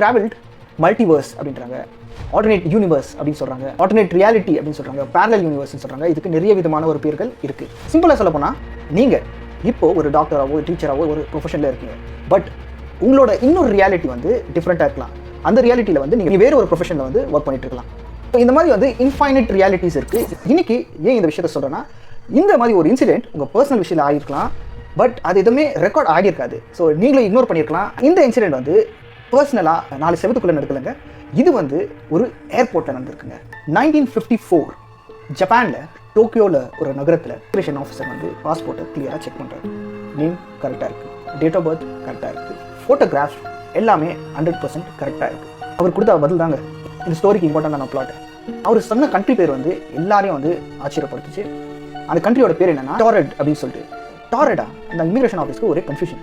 Travelled multiverse அப்படின்றாங்க, alternate universe அப்படின்னு சொல்கிறாங்க, ஆல்டர்னேட் ரியாலிட்டி அப்படின்னு சொல்கிறாங்க, பேரலல் யூனிவர்ஸ்னு சொல்கிறாங்க. இதுக்கு நிறைய விதமான ஒரு பேர்கள் இருக்குது. சிம்பிளாக சொல்ல போனால் நீங்கள் இப்போது ஒரு டாக்டராகவோ டீச்சராகவோ ஒரு ப்ரொஃபஷனில் இருக்கீங்க. பட் உங்களோட இன்னொரு ரியாலிட்டி வந்து டிஃப்ரெண்ட்டாக இருக்கலாம். அந்த ரியாலிட்டியில் வந்து நீங்கள் வேறு ஒரு ப்ரொஃபஷனில் வந்து ஒர்க் பண்ணிட்டு இருக்கலாம். ஸோ இந்த மாதிரி வந்து இன்ஃபைனைட் ரியாலிட்டிஸ் இருக்குது. இன்றைக்கி ஏன் இந்த விஷயத்த சொல்கிறேன்னா, இந்த மாதிரி ஒரு இன்சிடென்ட் உங்கள் பர்சனல் விஷயத்தில் ஆகிருக்கலாம், பட் அது எதுவுமே ரெக்கார்ட் ஆகியிருக்காது. ஸோ நீங்களும் இக்னோர் பண்ணியிருக்கலாம். இந்த இன்சிடென்ட் வந்து பர்சனலாக 4 செவத்துக்குள்ளே நடக்கலைங்க. இது வந்து ஒரு ஏர்போர்ட்டில் நடந்திருக்குங்க. 1954 ஜப்பானில் டோக்கியோவில் ஒரு நகரத்தில் இமிகிரேஷன் ஆஃபீஸர் வந்து பாஸ்போர்ட்டை கிளியராக செக் பண்ணுறாரு. நேம் கரெக்டாக இருக்குது, டேட் ஆஃப் பர்த் கரெக்டாக இருக்குது, ஃபோட்டோகிராஃப்ஸ் எல்லாமே 100% கரெக்டாக இருக்குது. அவர் கொடுத்த பதில் தாங்க இந்த ஸ்டோரிக்கு இம்பார்ட்டண்டான பிளாட். அவர் சொன்ன கண்ட்ரி பேர் வந்து எல்லாரையும் வந்து ஆச்சரியப்படுத்துச்சு. அந்த கண்ட்ரியோட பேர் என்னன்னா டாரட் அப்படின்னு சொல்லிட்டு. டாரடா, இந்த இமிகிரேஷன் ஆஃபீஸ்க்கு ஒரே கன்ஃபியூஷன்.